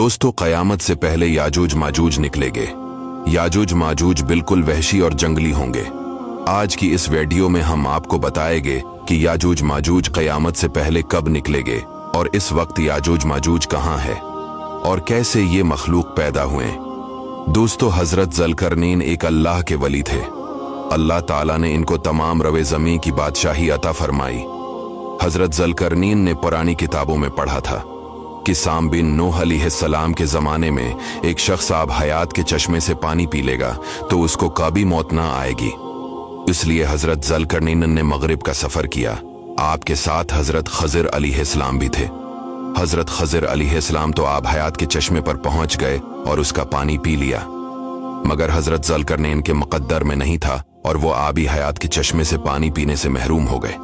दोस्तों, क़यामत से पहले याजूज माजूज निकलेंगे। याजूज माजूज बिल्कुल वहशी और जंगली होंगे। आज की इस वीडियो में हम आपको बताएंगे कि याजूज माजूज क़यामत से पहले कब निकलेंगे और इस वक्त याजूज माजूज कहाँ है और कैसे ये मखलूक पैदा हुए। दोस्तों, हजरत ज़ुल्करनैन एक अल्लाह के वली थे। अल्लाह ताला ने इनको तमाम रवे ज़मीं की बादशाही अता फरमाई। हजरत ज़ुल्करनैन ने पुरानी किताबों में पढ़ा था कि साम बिन नूह अलैहिस्सलाम के ज़माने में एक शख्स आब हयात के चश्मे से पानी पी लेगा तो उसको कभी मौत ना आएगी। इसलिए हजरत ज़ुल्करनैन ने मगरिब का सफ़र किया। आपके साथ हजरत खज़िर अलैहिस्सलाम भी थे। हजरत खज़िर अलैहिस्सलाम तो आब हयात के चश्मे पर पहुंच गए और उसका पानी पी लिया, मगर हजरत ज़ुल्करनैन के मुक़द्दर में नहीं था और वो आबी हयात के चश्मे से पानी पीने से महरूम हो गए।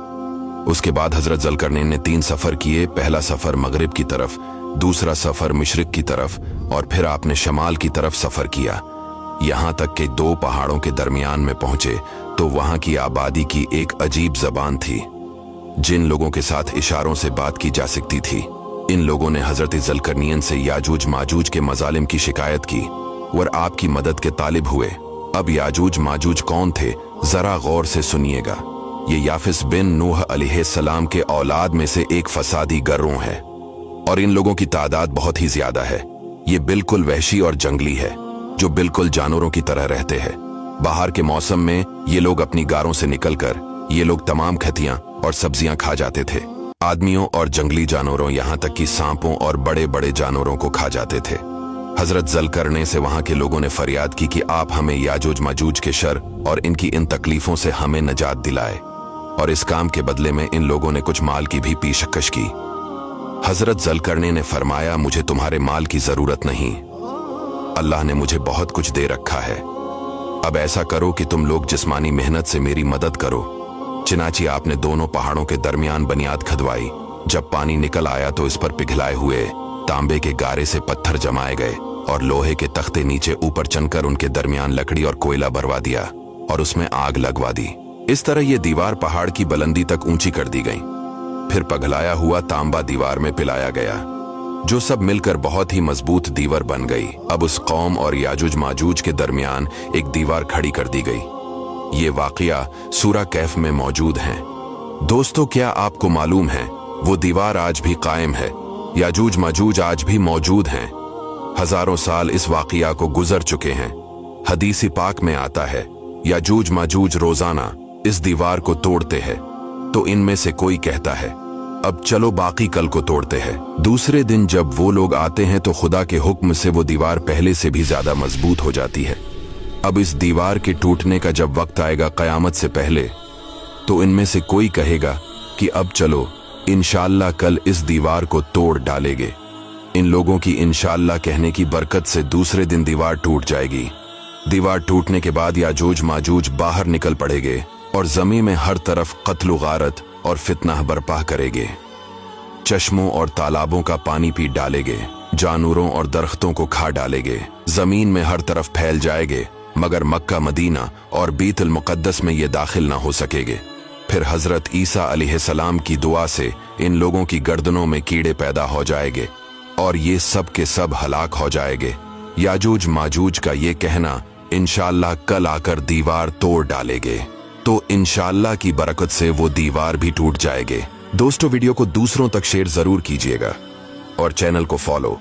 उसके बाद हजरत ज़ुल्करनैन ने 3 सफ़र किए। पहला सफ़र मगरिब की तरफ, दूसरा सफ़र मशरिक की तरफ और फिर आपने शमाल की तरफ सफ़र किया। यहाँ तक कि 2 पहाड़ों के दरमियान में पहुंचे तो वहाँ की आबादी की एक अजीब ज़बान थी। जिन लोगों के साथ इशारों से बात की जा सकती थी, इन लोगों ने हजरत ज़ुल्करनैन से याजूज माजूज के मजालिम की शिकायत की और आपकी मदद के तालिब हुए। अब याजूज माजूज कौन थे, जरा गौर से सुनिएगा। ये याफिस बिन नूह अलैहिस्सलाम के औलाद में से एक फसादी गिरोह है और इन लोगों की तादाद बहुत ही ज्यादा है। ये बिल्कुल वहशी और जंगली है, जो बिल्कुल जानवरों की तरह रहते हैं। बाहर के मौसम में ये लोग अपनी गारों से निकलकर ये लोग तमाम खतियां और सब्जियां खा जाते थे। आदमियों और जंगली जानवरों, यहाँ तक कि सांपों और बड़े बड़े जानवरों को खा जाते थे। हजरत ज़ुल्करनैन से वहां के लोगों ने फरियाद की कि आप हमें याजूज माजूज के शर और इनकी इन तकलीफों से हमें निजात दिलाए, और इस काम के बदले में इन लोगों ने कुछ माल की भी पेशकश की। हजरत ज़ुल्करनैन ने फरमाया, मुझे तुम्हारे माल की जरूरत नहीं, अल्लाह ने मुझे बहुत कुछ दे रखा है। अब ऐसा करो कि तुम लोग जिस्मानी मेहनत से मेरी मदद करो। चिनाची आपने दोनों पहाड़ों के दरमियान बुनियाद खदवाई। जब पानी निकल आया तो इस पर पिघलाए हुए तांबे के गारे से पत्थर जमाए गए और लोहे के तख्ते नीचे ऊपर चनकर उनके दरमियान लकड़ी और कोयला भरवा दिया और उसमें आग लगवा दी। इस तरह ये दीवार पहाड़ की बुलंदी तक ऊंची कर दी गई। फिर पिघलाया हुआ तांबा दीवार में पिलाया गया, जो सब मिलकर बहुत ही मजबूत दीवार बन गई। अब उस कौम और याजूज माजूज के दरमियान एक दीवार खड़ी कर दी गई। ये वाकया सूरा कैफ में मौजूद है। दोस्तों, क्या आपको मालूम है वो दीवार आज भी कायम है। याजूज माजूज आज भी मौजूद हैं। हजारों साल इस वाकया को गुजर चुके हैं। हदीस पाक में आता है, याजूज माजूज रोजाना इस दीवार को तोड़ते हैं तो इनमें से कोई कहता है, अब चलो बाकी कल को तोड़ते हैं। दूसरे दिन जब वो लोग आते हैं तो खुदा के हुक्म से वो दीवार पहले से भी ज्यादा मजबूत हो जाती है। अब इस दीवार के टूटने का जब वक्त आएगा क़यामत से पहले, तो इनमें से कोई कहेगा कि अब चलो इंशाअल्लाह कल इस दीवार को तोड़ डालेंगे। इन लोगों की इंशाअल्लाह कहने की बरकत से दूसरे दिन दीवार टूट जाएगी। दीवार टूटने के बाद याजूज माजूज बाहर निकल पड़ेंगे और जमीन में हर तरफ कत्ल गारत और फितना बर्पा करेंगे। चश्मों और तालाबों का पानी पी डालेंगे, जानवरों और दरख्तों को खा डालेंगे। जमीन में हर तरफ फैल जाएंगे, मगर मक्का, मदीना और बीतुल मुक़द्दस में ये दाखिल ना हो सकेंगे। फिर हजरत ईसा अलैहिस्सलाम की दुआ से इन लोगों की गर्दनों में कीड़े पैदा हो जाएंगे और ये सब के सब हलाक हो जाएंगे। याजूज माजूज का ये कहना इंशाअल्लाह कल आकर दीवार तोड़ डालेंगे, तो इंशाअल्लाह की बरकत से वो दीवार भी टूट जाएंगे। दोस्तों, वीडियो को दूसरों तक शेयर जरूर कीजिएगा और चैनल को फॉलो